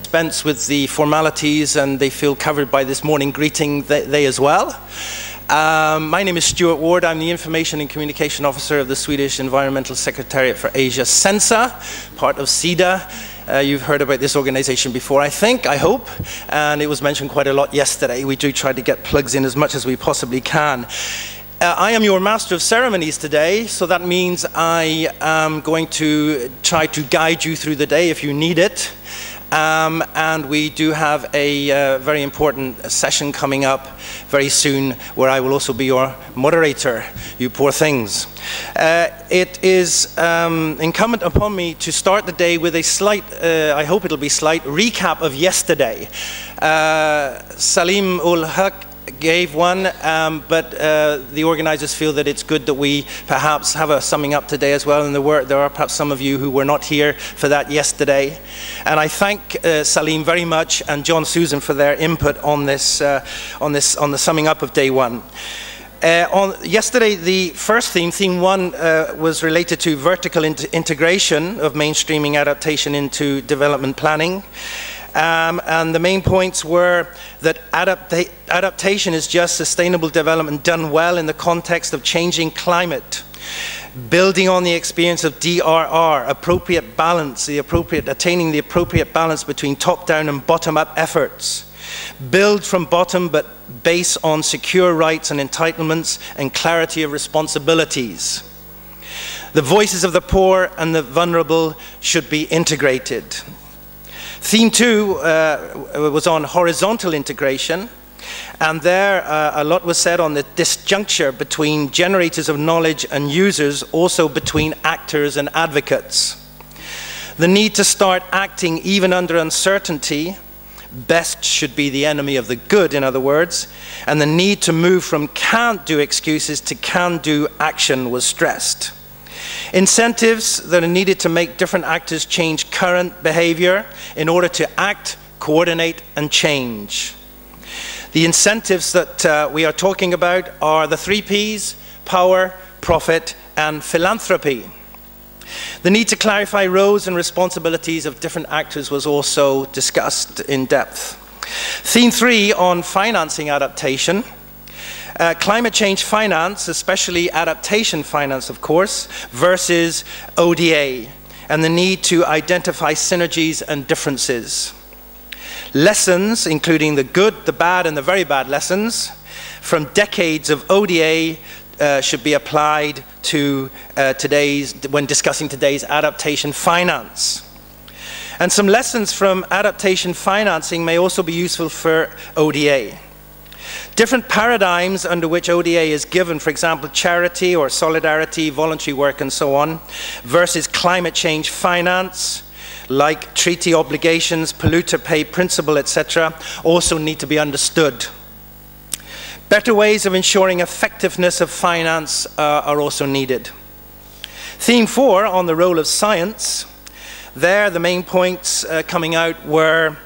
dispense with the formalities and they feel covered by this morning greeting, they as well. My name is Stuart Ward. I'm the Information and Communication Officer of the Swedish Environmental Secretariat for Asia, SENSA, part of SIDA. You've heard about this organization before, I think, I hope, and it was mentioned quite a lot yesterday. We do try to get plugs in as much as we possibly can. I am your Master of Ceremonies today, so that means I am going to try to guide you through the day if you need it. And we do have a very important session coming up very soon where I will also be your moderator, you poor things. It is incumbent upon me to start the day with a slight, I hope it'll be slight, recap of yesterday. Salim ul Haq gave one, but the organizers feel that it's good that we perhaps have a summing up today as well, and there are perhaps some of you who were not here for that yesterday. And I thank Salim very much and John Susan for their input on this, on the summing up of day one. Yesterday, the first theme, theme one, was related to vertical integration of mainstreaming adaptation into development planning. And the main points were that adaptation is just sustainable development done well in the context of changing climate, building on the experience of DRR, appropriate balance, attaining the appropriate balance between top-down and bottom-up efforts, build from bottom but base on secure rights and entitlements and clarity of responsibilities. The voices of the poor and the vulnerable should be integrated. Theme two was on horizontal integration, and there a lot was said on the disjuncture between generators of knowledge and users, also between actors and advocates. The need to start acting even under uncertainty, best should be the enemy of the good, in other words, and the need to move from can't-do excuses to can-do action was stressed. Incentives that are needed to make different actors change current behavior in order to act, coordinate, and change. The incentives that we are talking about are the 3 Ps: power, profit, and philanthropy. The need to clarify roles and responsibilities of different actors was also discussed in depth. Theme 3 on financing adaptation. Climate change finance, especially adaptation finance, of course, versus ODA, and the need to identify synergies and differences. Lessons, including the good, the bad, and the very bad lessons from decades of ODA should be applied to when discussing today's adaptation finance. And some lessons from adaptation financing may also be useful for ODA. Different paradigms under which ODA is given, for example, charity or solidarity, voluntary work, and so on, versus climate change finance, like treaty obligations, polluter pay principle, etc., also need to be understood. Better ways of ensuring effectiveness of finance are also needed. Theme 4 on the role of science. There, the main points coming out were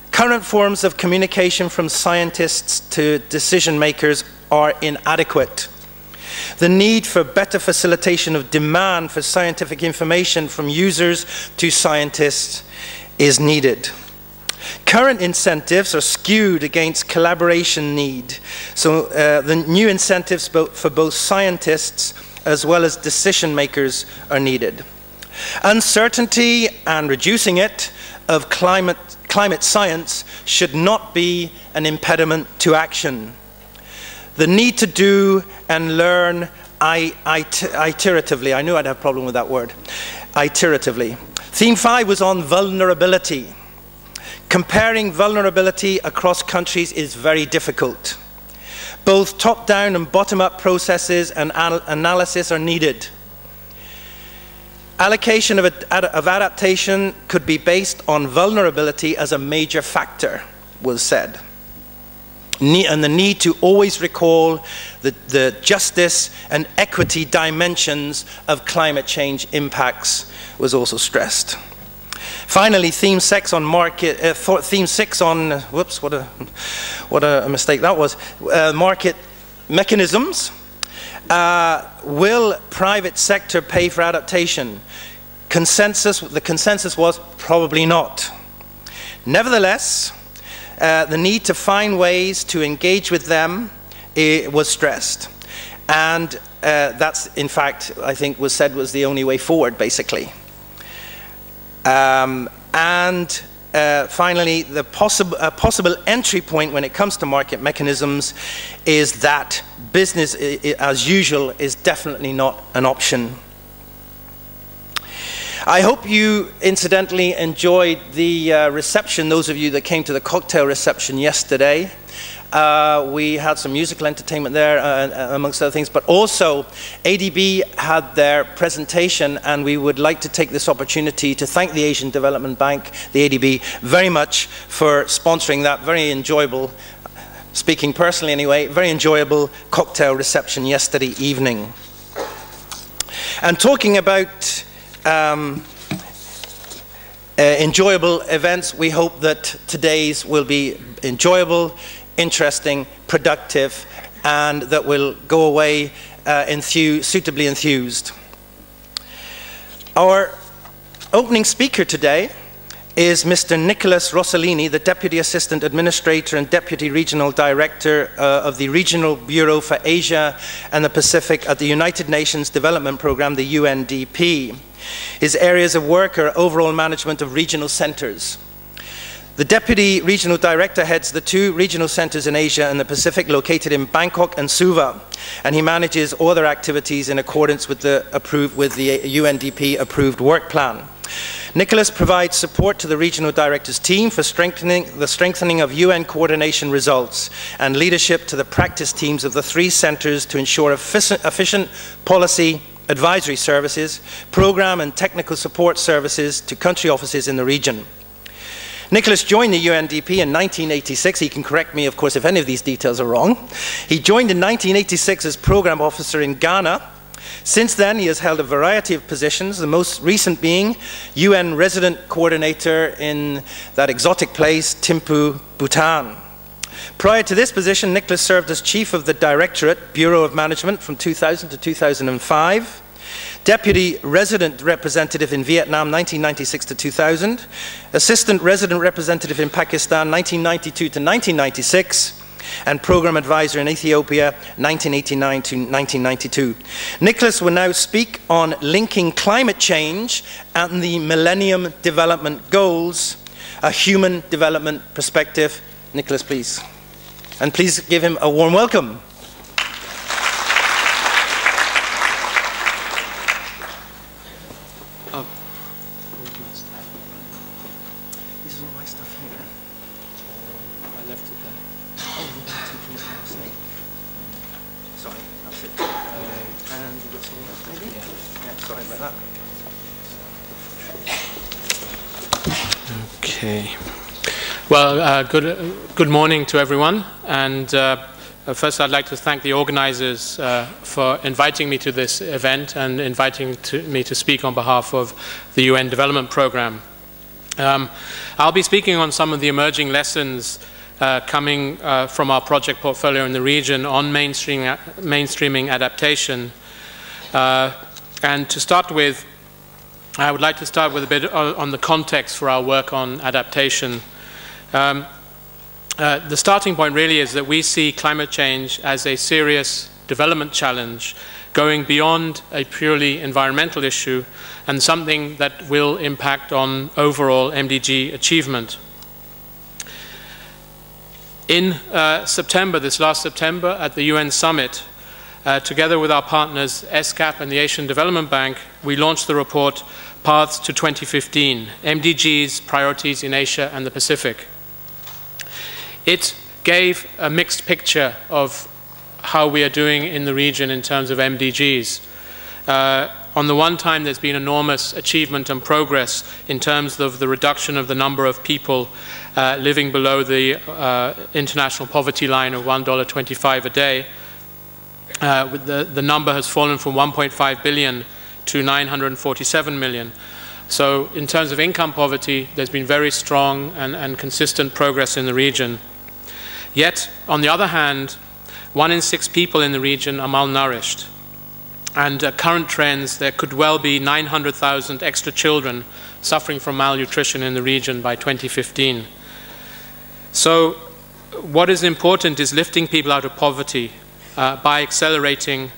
current forms of communication from scientists to decision makers are inadequate. The need for better facilitation of demand for scientific information from users to scientists is needed. Current incentives are skewed against collaboration need. So the new incentives for both scientists as well as decision makers are needed. Uncertainty and reducing it of climate science should not be an impediment to action. The need to do and learn iteratively. I knew I'd have a problem with that word. Iteratively. Theme 5 was on vulnerability. Comparing vulnerability across countries is very difficult. Both top-down and bottom-up processes and analysis are needed. Allocation of adaptation could be based on vulnerability as a major factor, was said. And the need to always recall the justice and equity dimensions of climate change impacts was also stressed. Finally, theme 6 on whoops, what a mistake that was. Market mechanisms. Will private sector pay for adaptation? The consensus was probably not. Nevertheless, the need to find ways to engage with them was stressed. And that's, in fact, I think was said was the only way forward, basically. Finally, the possible entry point when it comes to market mechanisms is that business as usual is definitely not an option. I hope you incidentally enjoyed the reception, those of you that came to the cocktail reception yesterday. We had some musical entertainment there, amongst other things, but also ADB had their presentation, and we would like to take this opportunity to thank the Asian Development Bank, the ADB, very much for sponsoring that very enjoyable, speaking personally anyway, very enjoyable cocktail reception yesterday evening. And talking about enjoyable events, we hope that today's will be enjoyable, interesting, productive, and that will go away suitably enthused. Our opening speaker today is Mr. Nicholas Rossellini, the Deputy Assistant Administrator and Deputy Regional Director of the Regional Bureau for Asia and the Pacific at the United Nations Development Programme, the UNDP. His areas of work are overall management of regional centres. The Deputy Regional Director heads the 2 regional centres in Asia and the Pacific located in Bangkok and Suva, and he manages all their activities in accordance with the UNDP approved work plan. Nicholas provides support to the Regional Director's team for strengthening of UN coordination results and leadership to the practice teams of the 3 centres to ensure efficient policy advisory services, programme and technical support services to country offices in the region. Nicholas joined the UNDP in 1986. He can correct me, of course, if any of these details are wrong. He joined in 1986 as Programme Officer in Ghana. Since then, he has held a variety of positions, the most recent being UN Resident Coordinator in that exotic place, Thimphu, Bhutan. Prior to this position, Nicholas served as Chief of the Directorate, Bureau of Management from 2000 to 2005. Deputy Resident Representative in Vietnam, 1996 to 2000. Assistant Resident Representative in Pakistan, 1992 to 1996. And Program Advisor in Ethiopia, 1989 to 1992. Nicholas will now speak on linking climate change and the Millennium Development Goals, a human development perspective. Nicholas, please. And please give him a warm welcome. Okay. Well, good morning to everyone. And first, I'd like to thank the organizers for inviting me to this event and inviting me to speak on behalf of the UN Development Programme. I'll be speaking on some of the emerging lessons coming from our project portfolio in the region on mainstreaming adaptation. And to start with, I would like to start with a bit on the context for our work on adaptation. The starting point really is that we see climate change as a serious development challenge going beyond a purely environmental issue and something that will impact on overall MDG achievement. In September, this last September, at the UN Summit, together with our partners ESCAP and the Asian Development Bank, we launched the report Paths to 2015, MDGs, Priorities in Asia and the Pacific. It gave a mixed picture of how we are doing in the region in terms of MDGs. On the one time, there's been enormous achievement and progress in terms of the reduction of the number of people living below the international poverty line of $1.25 a day. The number has fallen from 1.5 billion to 947 million. So in terms of income poverty, there's been very strong and consistent progress in the region. Yet, on the other hand, 1 in 6 people in the region are malnourished. And current trends, there could well be 900,000 extra children suffering from malnutrition in the region by 2015. So what is important is lifting people out of poverty by accelerating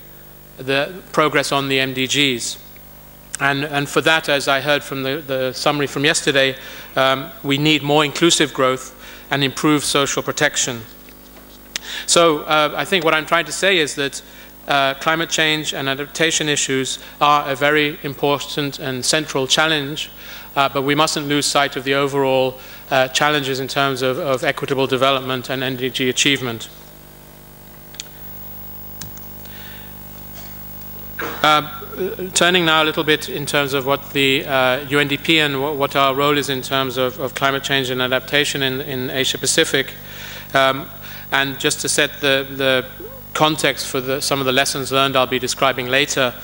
the progress on the MDGs. And for that, as I heard from the summary from yesterday, we need more inclusive growth and improved social protection. So I think what I'm trying to say is that climate change and adaptation issues are a very important and central challenge, but we mustn't lose sight of the overall challenges in terms of equitable development and MDG achievement. Turning now a little bit in terms of what the UNDP and what our role is in terms of climate change and adaptation in Asia Pacific, and just to set the context for some of the lessons learned I'll be describing later,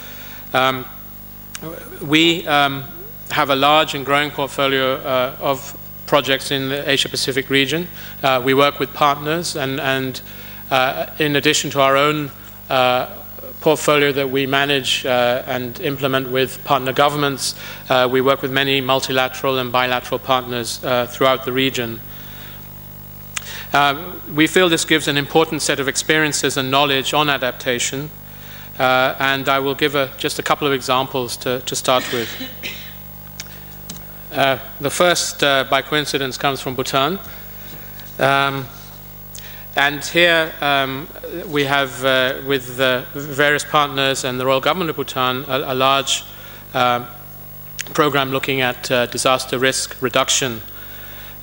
we have a large and growing portfolio of projects in the Asia Pacific region. We work with partners, and in addition to our own portfolio that we manage and implement with partner governments, we work with many multilateral and bilateral partners throughout the region. We feel this gives an important set of experiences and knowledge on adaptation, and I will give just a couple of examples to start with. The first, by coincidence, comes from Bhutan. And here we have, with various partners and the Royal Government of Bhutan, a large program looking at disaster risk reduction.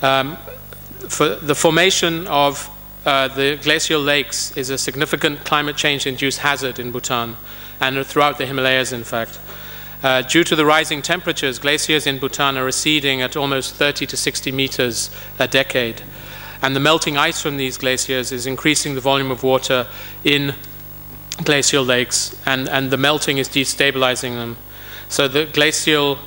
For the formation of the glacial lakes is a significant climate change-induced hazard in Bhutan, and throughout the Himalayas, in fact. Due to the rising temperatures, glaciers in Bhutan are receding at almost 30 to 60 meters a decade. And the melting ice from these glaciers is increasing the volume of water in glacial lakes, and the melting is destabilizing them. So the glacial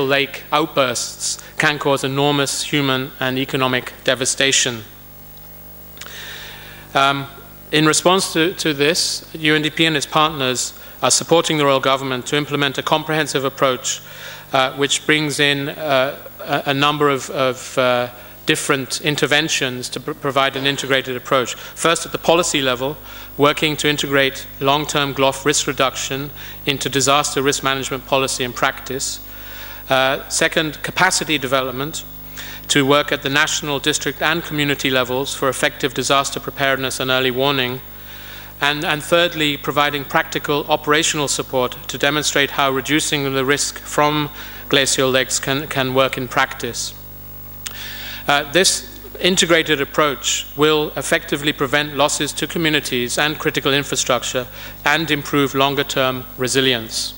lake outbursts can cause enormous human and economic devastation. In response to this, UNDP and its partners are supporting the Royal Government to implement a comprehensive approach which brings in a number of different interventions to provide an integrated approach. First, at the policy level, working to integrate long-term GLOF risk reduction into disaster risk management policy and practice. Second, capacity development to work at the national, district, and community levels for effective disaster preparedness and early warning. And thirdly, providing practical operational support to demonstrate how reducing the risk from glacial lakes can work in practice. This integrated approach will effectively prevent losses to communities and critical infrastructure and improve longer-term resilience.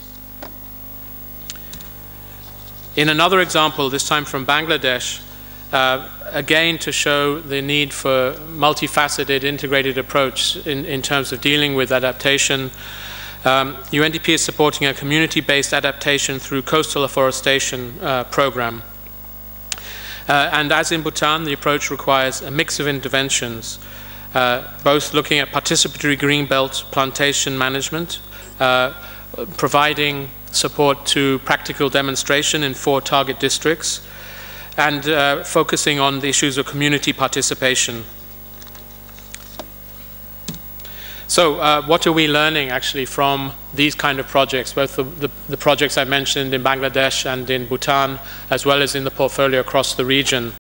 In another example, this time from Bangladesh, again to show the need for multifaceted integrated approach in terms of dealing with adaptation, UNDP is supporting a community-based adaptation through coastal afforestation program. And as in Bhutan, the approach requires a mix of interventions, both looking at participatory greenbelt plantation management, providing support to practical demonstration in 4 target districts, and focusing on the issues of community participation. So what are we learning actually from these kind of projects, both the projects I mentioned in Bangladesh and in Bhutan, as well as in the portfolio across the region?